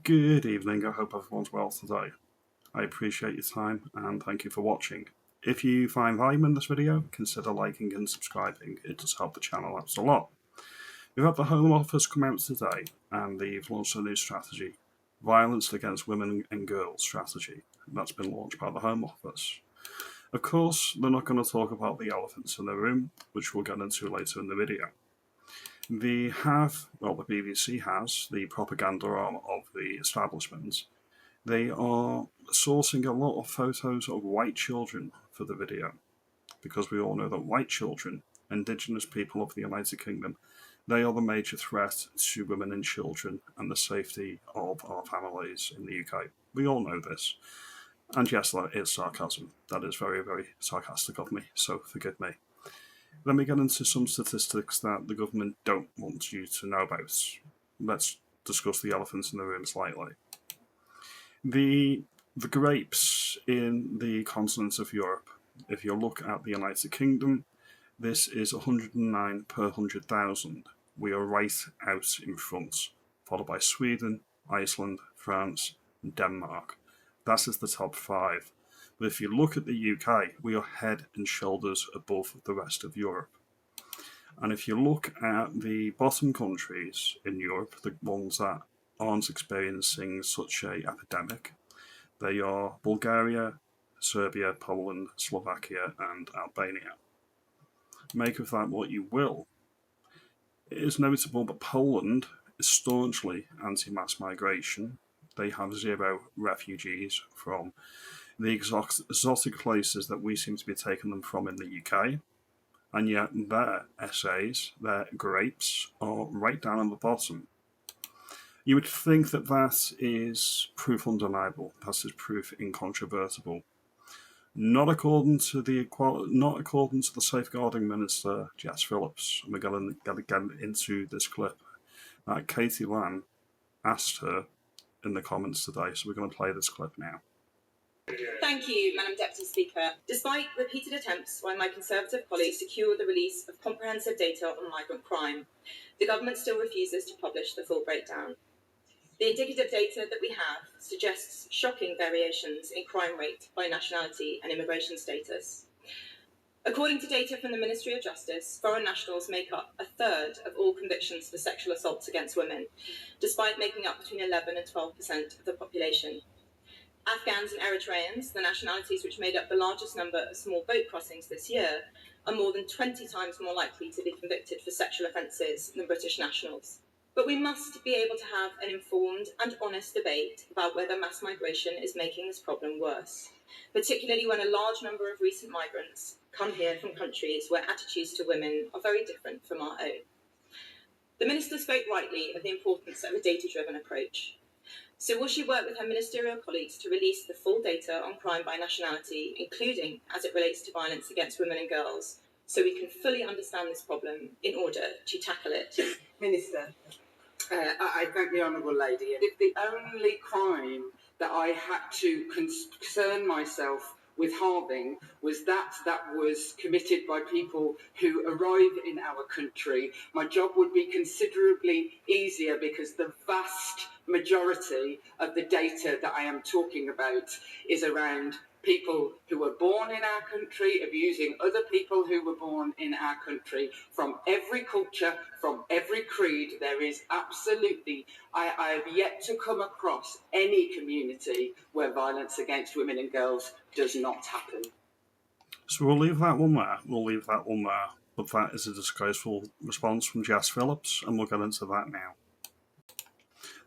Good evening, I hope everyone's well today. I appreciate your time and thank you for watching. If you find value in this video, consider liking and subscribing, it does help the channel out a lot. We've had the Home Office come out today and they've launched a new strategy, Violence Against Women and Girls strategy. That's been launched by the Home Office. Of course, they're not going to talk about the elephants in the room, which we'll get into later in the video. The BBC has, the propaganda arm of the establishment. They are sourcing a lot of photos of white children for the video, because we all know that white children, Indigenous people of the United Kingdom, they are the major threat to women and children and the safety of our families in the UK. We all know this. And yes, that is sarcasm. That is very, very sarcastic of me, so forgive me. Let me get into some statistics that the government don't want you to know about. Let's discuss the elephants in the room slightly. The grapes in the continent of Europe, if you look at the United Kingdom, this is 109 per 100,000. We are right out in front, followed by Sweden, Iceland, France, and Denmark. That is the top 5. But if you look at the UK, we are head and shoulders above the rest of Europe. And if you look at the bottom countries in Europe, the ones that aren't experiencing such an epidemic, they are Bulgaria, Serbia, Poland, Slovakia, and Albania. Make of that what you will. It is notable that Poland is staunchly anti-mass migration. They have 0 refugees from the exotic places that we seem to be taking them from in the UK, and yet their essays, their grapes, are right down on the bottom. You would think that that is proof undeniable, that is proof incontrovertible. Not according to the safeguarding minister, Jess Phillips. And we're going to get into this clip that Katie Lamb asked her in the comments today, so we're going to play this clip now. Thank you, Madam Deputy Speaker. Despite repeated attempts by my Conservative colleagues to secure the release of comprehensive data on migrant crime, the government still refuses to publish the full breakdown. The indicative data that we have suggests shocking variations in crime rate by nationality and immigration status. According to data from the Ministry of Justice, foreign nationals make up 1/3 of all convictions for sexual assaults against women, despite making up between 11 and 12% of the population. Afghans and Eritreans, the nationalities which made up the largest number of small boat crossings this year, are more than 20 times more likely to be convicted for sexual offences than British nationals. But we must be able to have an informed and honest debate about whether mass migration is making this problem worse, particularly when a large number of recent migrants come here from countries where attitudes to women are very different from our own. The Minister spoke rightly of the importance of a data-driven approach. So will she work with her ministerial colleagues to release the full data on crime by nationality, including as it relates to violence against women and girls, so we can fully understand this problem in order to tackle it? Minister, I thank the Honourable Lady. If the only crime that I had to concern myself with halving was that was committed by people who arrive in our country, my job would be considerably easier, because the vast majority of the data that I am talking about is around people who were born in our country, abusing other people who were born in our country, from every culture, from every creed. There is absolutely, I have yet to come across any community where violence against women and girls does not happen. So we'll leave that one there. But that is a disgraceful response from Jess Phillips, and we'll get into that now.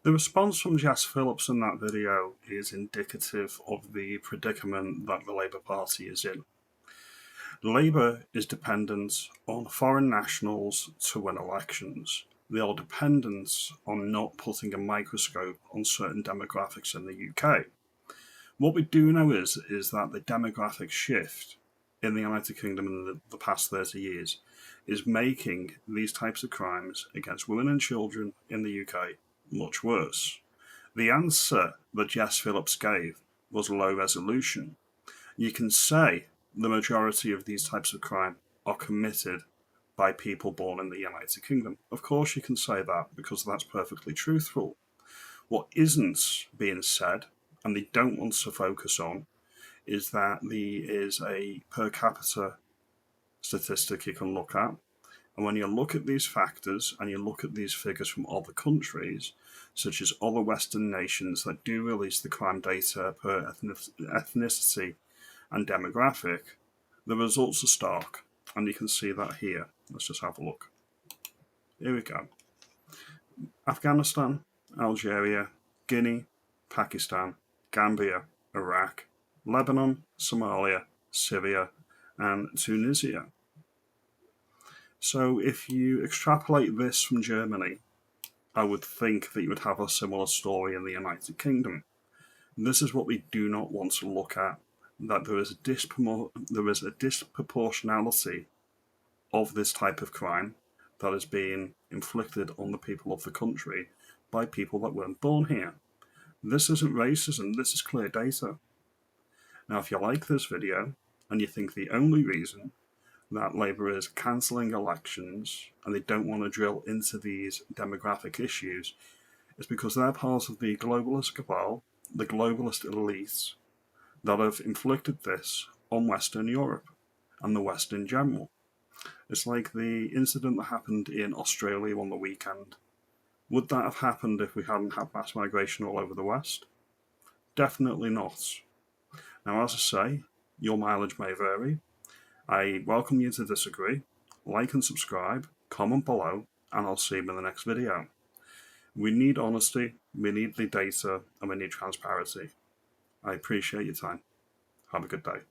The response from Jess Phillips in that video is indicative of the predicament that the Labour Party is in. Labour is dependent on foreign nationals to win elections. They are dependent on not putting a microscope on certain demographics in the UK. What we do know is that the demographic shift in the United Kingdom in the past 30 years is making these types of crimes against women and children in the UK much worse. The answer that Jess Phillips gave was low resolution. You can say the majority of these types of crime are committed by people born in the United Kingdom. Of course you can say that, because that's perfectly truthful. What isn't being said, and they don't want to focus on, is that there is a per capita statistic you can look at. And when you look at these factors and you look at these figures from other countries, such as other Western nations that do release the crime data per ethnicity and demographic, the results are stark. And you can see that here. Let's just have a look. Here we go. Afghanistan, Algeria, Guinea, Pakistan, Gambia, Iraq, Lebanon, Somalia, Syria, and Tunisia. So if you extrapolate this from Germany, I would think that you would have a similar story in the United Kingdom. This is what we do not want to look at, that there is a disproportionality of this type of crime that is being inflicted on the people of the country by people that weren't born here. This isn't racism, this is clear data. Now, if you like this video and you think the only reason that Labour is cancelling elections and they don't want to drill into these demographic issues is because they're part of the globalist cabal, the globalist elites that have inflicted this on Western Europe and the West in general. It's like the incident that happened in Australia on the weekend. Would that have happened if we hadn't had mass migration all over the West? Definitely not. Now, as I say, your mileage may vary. I welcome you to disagree. Like and subscribe, comment below, and I'll see you in the next video. We need honesty, we need the data, and we need transparency. I appreciate your time. Have a good day.